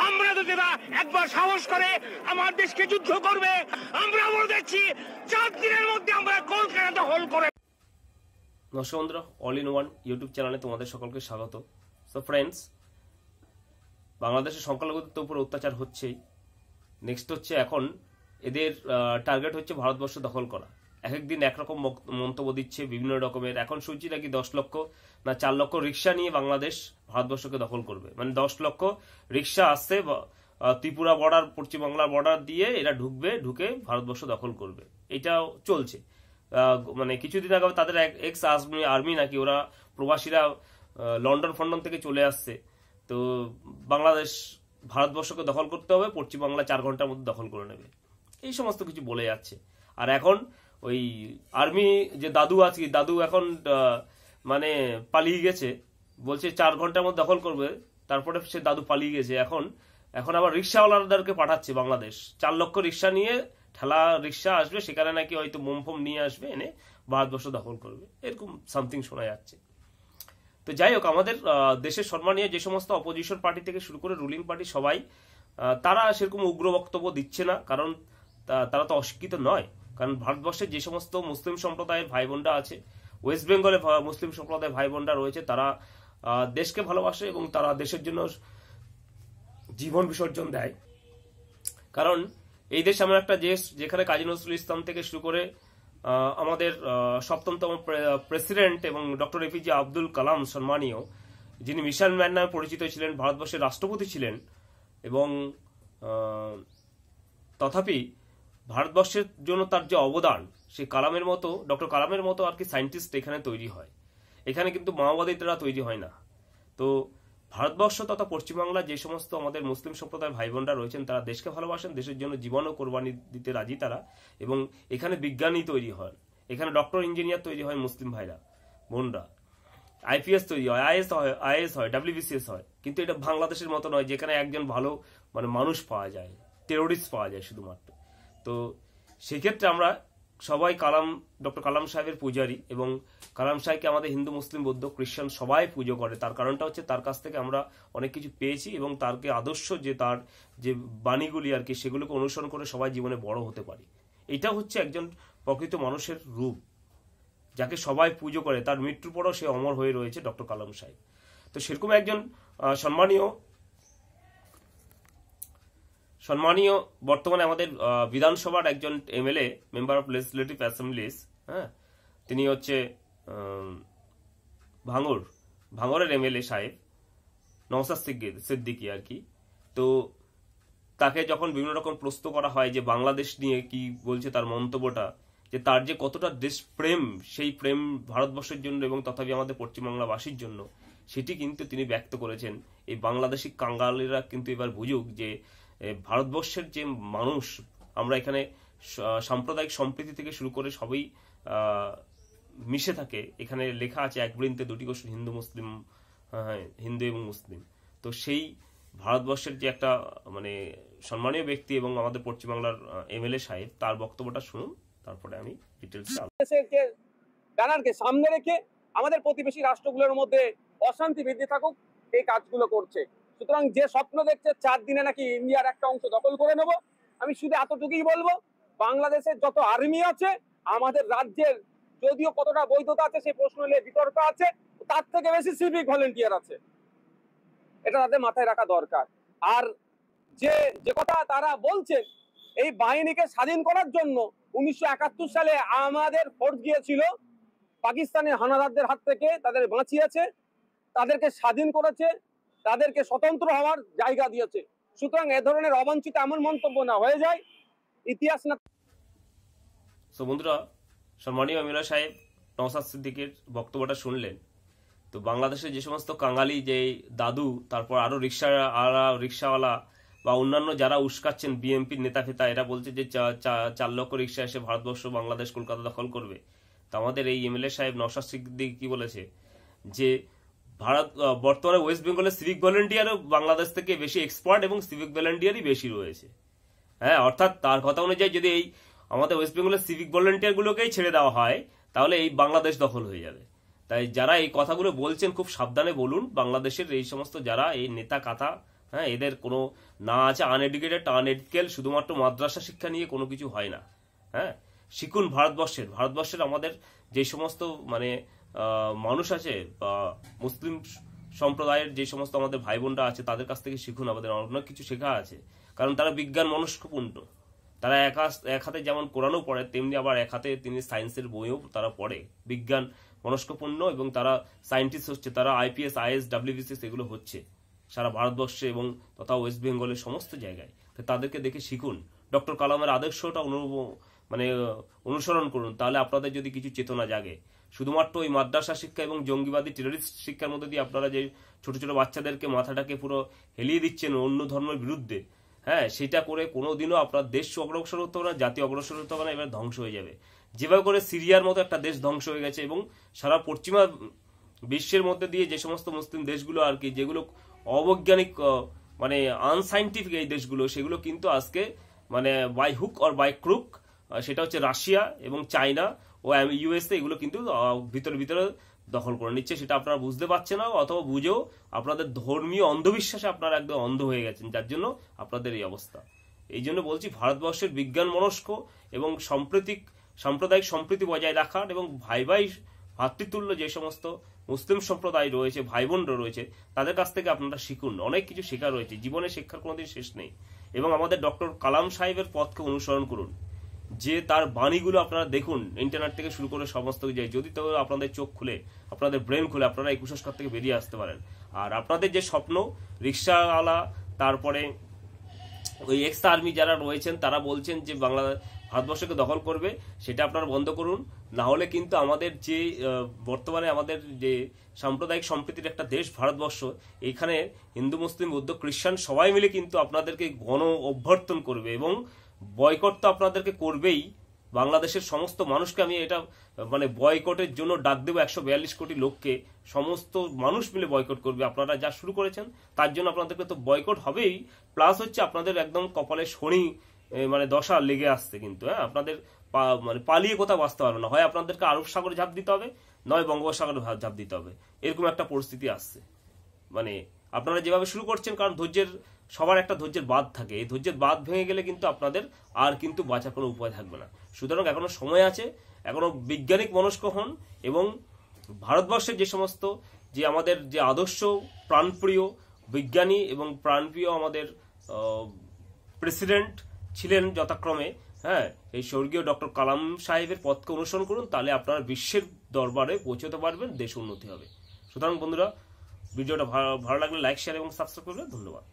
আমরা যদি না একবার সাহস করে আমার দেশকে যুদ্ধ করবে, আমরা বলে দেখছি 4 দিনের মধ্যে আমরা কলকাতা দখল করে। নমস্কার বন্ধুরা, অল ইন ওয়ান ইউটিউব চ্যানেলে তোমাদের সকলকে স্বাগত। সো ফ্রেন্ডস, বাংলাদেশের সংখ্যালঘুদের উপর অত্যাচার হচ্ছেই। নেক্সট হচ্ছে এখন এদের টার্গেট হচ্ছে ভারতবর্ষ দখল করা। এক একদিন একরকম মন্তব্য দিচ্ছে বিভিন্ন রকমের। এখন শুনছি নাকি 10 লক্ষ না 4 লক্ষ রিক্সা নিয়ে বাংলাদেশ ভারতবর্ষকে দখল করবে। মানে 10 লক্ষ রিক্সা আসছে ত্রিপুরা বর্ডার, পশ্চিমবাংলার বর্ডার দিয়ে এরা ঢুকে ভারতবর্ষ দখল করবে। এটাও চলছে। মানে কিছুদিন আগে তাদের এক্স আর্মি নাকি ওরা প্রবাসীরা লন্ডন ফন্ডন থেকে চলে আসছে। তো বাংলাদেশ ভারতবর্ষকে দখল করতে হবে, পশ্চিমবাংলা 4 ঘন্টার মধ্যে দখল করে নেবে, এই সমস্ত কিছু বলে যাচ্ছে। আর এখন ওই আর্মি যে দাদু আছে, দাদু এখন মানে পালিয়ে গেছে, বলছে 4 ঘন্টার মধ্যে দখল করবে। তারপরে সে দাদু পালিয়ে গেছে। এখন আবার রিক্সাওয়ালাদেরকে পাঠাচ্ছে বাংলাদেশ। 4 লক্ষ রিক্সা নিয়ে, ঠেলা রিক্সা আসবে, সেখানে নাকি হয়তো মোম নিয়ে আসবে, এনে ভারতবর্ষ দখল করবে, এরকম সামথিং শোনা যাচ্ছে। তো যাই হোক, আমাদের দেশের সম্মানীয় যে সমস্ত অপোজিশন পার্টি থেকে শুরু করে রুলিং পার্টি সবাই তারা সেরকম উগ্র বক্তব্য দিচ্ছে না, কারণ তারা তো অশিক্ষিত নয়। কারণ ভারতবর্ষের যে সমস্ত মুসলিম সম্প্রদায়ের ভাই বোনরা আছে, ওয়েস্ট বেঙ্গলে মুসলিম সম্প্রদায়ের ভাই বোনরা রয়েছে, তারা দেশকে ভালোবাসে এবং তারা দেশের জন্য জীবন বিসর্জন দেয়। কারণ এই দেশ এমন একটা দেশ যেখানে কাজী নজরুল ইসলাম থেকে শুরু করে আমাদের 7ম প্রেসিডেন্ট এবং ডক্টর এপিজে আব্দুল কালাম সম্মানীয়, যিনি মিশন ম্যান নামে পরিচিত ছিলেন, ভারতবর্ষের রাষ্ট্রপতি ছিলেন। এবং তথাপি ভারতবর্ষের জন্য তার যে অবদান, সেই কালামের মতো, ডক্টর কালামের মতো আর কি সায়েন্টিস্ট এখানে তৈরি হয়। এখানে কিন্তু মাওবাদীরা তৈরি হয় না। তো ভারতবর্ষ তথা পশ্চিমবাংলার যে সমস্ত আমাদের মুসলিম সম্প্রদায়ের ভাই বোনরা রয়েছেন, তারা দেশকে ভালোবাসেন, দেশের জন্য জীবনও কোরবানি দিতে রাজি তারা। এবং এখানে বিজ্ঞানী তৈরি হয়, এখানে ডক্টর ইঞ্জিনিয়ার তৈরি হয় মুসলিম ভাইরা বোনরা, আইপিএস তৈরি হয়, আইএস হয়, WBCS হয়। কিন্তু এটা বাংলাদেশের মতো নয়, যেখানে একজন ভালো মানে মানুষ পাওয়া যায়, টেরোরিস্ট পাওয়া যায় শুধুমাত্র। তো সেক্ষেত্রে আমরা সবাই ডক্টর কালাম সাহেবের পূজারী, এবং কালাম সাহেবকে আমাদের হিন্দু, মুসলিম, বৌদ্ধ, খ্রিস্টান সবাই পুজো করে। তার কারণটা হচ্ছে তার কাছ থেকে আমরা অনেক কিছু পেয়েছি, এবং তারকে আদর্শ যে তার যে বাণীগুলি আর কি, সেগুলোকে অনুসরণ করে সবাই জীবনে বড় হতে পারি। এটা হচ্ছে একজন প্রকৃত মানুষের রূপ, যাকে সবাই পুজো করে। তার মৃত্যুর পরও সে অমর হয়ে রয়েছে ডক্টর কালাম সাহেব। তো সেরকম একজন সম্মানীয় বর্তমানে আমাদের বিধানসভার একজন MLA, member of legislative Assembly's, হ্যাঁ, তিনি হচ্ছে ভাঙড়ের MLA সাহেব নওশাদ সিদ্দিকী আর কি। তো তাকে যখন বিভিন্ন রকম প্রশ্ন করা হয় যে বাংলাদেশ নিয়ে কি বলছে, তার মন্তব্যটা যে তার যে কতটা দেশপ্রেম, সেই প্রেম ভারতবর্ষের জন্য এবং তথাপি আমাদের পশ্চিমবাংলাবাসীর জন্য, সেটি কিন্তু তিনি ব্যক্ত করেছেন। এই বাংলাদেশি কাঙ্গালিরা কিন্তু এবার বুঝুক যে ভারতবর্ষের যে মানুষ, আমরা এখানে সাম্প্রদায়িক সম্প্রীতি থেকে শুরু করে সবই মিশে থাকে। এখানে লেখা আছে এক বৃন্তে 2টি কোষ, হিন্দু মুসলিম, হিন্দু এবং মুসলিম। তো সেই ভারতবর্ষের যে একটা মানে সম্মানীয় ব্যক্তি এবং আমাদের পশ্চিমবাংলার MLA সাহেব, তার বক্তব্যটা শুনুন, তারপরে আমি ডিটেলস ব্যানারকে সামনে রেখে আমাদের প্রতিবেশী রাষ্ট্রগুলোর মধ্যে অশান্তি বৃদ্ধি থাকুক, এই কাজগুলো করছে। সুতরাং যে স্বপ্ন দেখছে 4 দিনে নাকি ইন্ডিয়ার একটা অংশ দখল করে নেব, আমি শুধু এতটুকুই বলবো, বাংলাদেশের যত আর্মি আছে, আমাদের রাজ্যের যদিও কতটা বৈধতা আছে সেই প্রশ্ন নিয়ে বিতর্ক আছে, তার থেকে বেশি সিভিক ভলেন্টিয়ার আছে। এটা তাদের মাথায় রাখা দরকার। আর যে কথা তারা বলছেন, এই বাহিনীকে স্বাধীন করার জন্য 1971 সালে আমাদের ফোর্স গিয়েছিল, পাকিস্তানের হানাদারদের হাত থেকে তাদের বাঁচিয়েছে, তাদেরকে স্বাধীন করেছে, তাদেরকে স্বতন্ত্র হওয়ার জায়গা দিয়েছে। সুতরাং এ ধরনের অবাঞ্ছিত এমন মন্তব্য না হয়ে যায়, ইতিহাস না। তো বন্ধুরা, সম্মানীয় MLA সাহেব নওশাদ সিদ্দিকের বক্তব্যটা শুনলেন। তো বাংলাদেশের যে সমস্ত কাঙালি, যে দাদু, তারপর আরো রিক্সাওয়ালা বা অন্যান্য যারা উস্কাচ্ছেন, বিএনপির নেতা ফেতা, এরা বলছে যে 4 লক্ষ রিক্সা এসে ভারতবর্ষ, বাংলাদেশ, কলকাতা দখল করবে। তো আমাদের এই MLA সাহেব নওশাদ সিদ্দিক কি বলেছে যে বর্তমানে ওয়েস্ট বেঙ্গলের সিভিক ভলেন্টিয়ারও বাংলাদেশ থেকে বেশি এক্সপার্ট এবং সিভিক ভলেন্টিয়ারই বেশি রয়েছে। হ্যাঁ, অর্থাৎ তার কথা অনুযায়ী যদি এই আমাদের ওয়েস্ট বেঙ্গলের সিভিক ভলেন্টিয়ার গুলোকেই ছেড়ে দেওয়া হয়, তাহলে এই বাংলাদেশ দখল হয়ে যাবে। তাই যারা এই কথাগুলো বলছেন খুব সাবধানে বলুন। বাংলাদেশের এই সমস্ত যারা এই নেতা কাথা হ্যাঁ, এদের কোনো না আছে আনএডুকেটেড আনএথিক্যাল, শুধুমাত্র মাদ্রাসা শিক্ষা নিয়ে কোনো কিছু হয় না। হ্যাঁ, শিখুন ভারতবর্ষের আমাদের যে সমস্ত মানে মানুষ আছে বা মুসলিম সম্প্রদায়ের যে সমস্ত আমাদের ভাই বোনরা আছে তাদের কাছ থেকে শিখুন, আমাদের অনেক কিছু শেখা আছে। কারণ তারা বিজ্ঞান মনস্কপূর্ণ, তারা এক হাতে যেমন কোরআনও পড়ে, তেমনি আবার এক হাতে তিনি সায়েন্সের বইও তারা পড়ে, বিজ্ঞান মনস্কপূর্ণ, এবং তারা সায়েন্টিস্ট হচ্ছে, তারা IPS IAS WBCS এগুলো হচ্ছে সারা ভারতবর্ষে এবং তথা ওয়েস্ট বেঙ্গলের সমস্ত জায়গায়। তাদেরকে দেখে শিখুন, ডক্টর কালামের আদর্শটা অনুসরণ করুন, তাহলে আপনাদের যদি কিছু চেতনা জাগে। শুধুমাত্র ওই মাদ্রাসা শিক্ষা এবং জঙ্গিবাদী টেররিস্ট শিক্ষার মধ্যে দিয়ে আপনারা যে ছোট ছোট বাচ্চাদেরকে মাথাটাকে পুরো হেলিয়ে দিচ্ছেন অন্য ধর্মের বিরুদ্ধে, হ্যাঁ, সেটা করে কোনোদিনও আপনার দেশ অগ্রসর হতে হবে না, জাতি অগ্রসর হতে হবে না, এবার ধ্বংস হয়ে যাবে। যেভাবে করে সিরিয়ার মতো একটা দেশ ধ্বংস হয়ে গেছে এবং সারা পশ্চিমা বিশ্বের মধ্যে দিয়ে যে সমস্ত মুসলিম দেশগুলো আর কি, যেগুলো অবৈজ্ঞানিক মানে আনসাইন্টিফিক এই দেশগুলো, সেগুলো কিন্তু আজকে মানে by hook or by crook, সেটা হচ্ছে রাশিয়া এবং চায়না ও USA, এগুলো কিন্তু ভিতরে ভিতরে দখল করে নিচ্ছে। সেটা আপনারা বুঝতে পারছেন না, অথবা বুঝেও আপনাদের ধর্মীয় অন্ধবিশ্বাসে আপনারা একদম অন্ধ হয়ে গেছেন, যার জন্য আপনাদের এই অবস্থা। এই জন্য বলছি, ভারতবর্ষের বিজ্ঞান মনস্ক এবং সাম্প্রদায়িক সম্প্রীতি বজায় রাখার এবং ভাই ভাতৃতুল্য যে সমস্ত মুসলিম সম্প্রদায় রয়েছে, ভাই বোনরা রয়েছে, তাদের কাছ থেকে আপনারা শিখুন। অনেক কিছু শেখা রয়েছে, জীবনে শিক্ষার কোনোদিন শেষ নেই। এবং আমাদের ডক্টর কালাম সাহেবের পথকে অনুসরণ করুন, যে তার বাণীগুলো আপনারা দেখুন, ইন্টারনেট থেকে শুরু করে সমস্ত জায়গায়। যদি তো আপনাদের চোখ খুলে, আপনাদের ব্রেন খুলে, আপনারা এই কুসংস্কার থেকে বেরিয়ে আসতে পারেন। আর আপনাদের যে স্বপ্ন, রিক্সাওয়ালা, তারপরে ওই এক্স আর্মি যারা রয়েছেন, তারা বলছেন যে ভারতবর্ষকে দখল করবে, সেটা আপনারা বন্ধ করুন। না হলে কিন্তু আমাদের যে বর্তমানে আমাদের যে সাম্প্রদায়িক সম্প্রীতির একটা দেশ ভারতবর্ষ, এখানে হিন্দু মুসলিম বৌদ্ধ খ্রিস্টান সবাই মিলে কিন্তু আপনাদেরকে গণ অভ্যর্থন করবে এবং বয়কট তো আপনাদেরকে করবেই। বাংলাদেশের সমস্ত মানুষকে আমি এটা মানে বয়কটের জন্য ডাক দেবো, 142 কোটি লোককে, সমস্ত মানুষ মিলে বয়কট করবে। আপনারা যা শুরু করেছেন তার জন্য আপনাদেরকে তো বয়কট হবেই, প্লাস হচ্ছে আপনাদের একদম কপালে শনি মানে দশা লেগে আসছে কিন্তু। হ্যাঁ, আপনাদের মানে পালিয়ে কোথাও বাঁচতে পারবে না, হয় আপনাদেরকে আরব সাগরে ঝাঁপ দিতে হবে, নয় বঙ্গোপসাগরে ঝাঁপ দিতে হবে, এরকম একটা পরিস্থিতি আসছে। মানে আপনারা যেভাবে শুরু করছেন, কারণ সবার একটা ধৈর্যের বাঁধ থাকে, এই ধৈর্যের বাঁধ ভেঙে গেলে কিন্তু আপনাদের আর কিন্তু বাঁচার কোনো উপায় থাকবে না। সুতরাং এখনো সময় আছে, এখনো বৈজ্ঞানিক মনস্ক হন এবং ভারতবর্ষের যে সমস্ত যে আমাদের যে আদর্শ প্রাণপ্রিয় বিজ্ঞানী এবং প্রাণপ্রিয় আমাদের প্রেসিডেন্ট ছিলেন যথাক্রমে, হ্যাঁ, এই স্বর্গীয় ডক্টর কালাম সাহেবের পথকে অনুসরণ করুন, তাহলে আপনারা বিশ্বের দরবারে পৌঁছতে পারবেন, দেশ উন্নতি হবে। সুতরাং বন্ধুরা, ভিডিওটা ভালো লাগলে লাইক, শেয়ার এবং সাবস্ক্রাইব করবেন। ধন্যবাদ।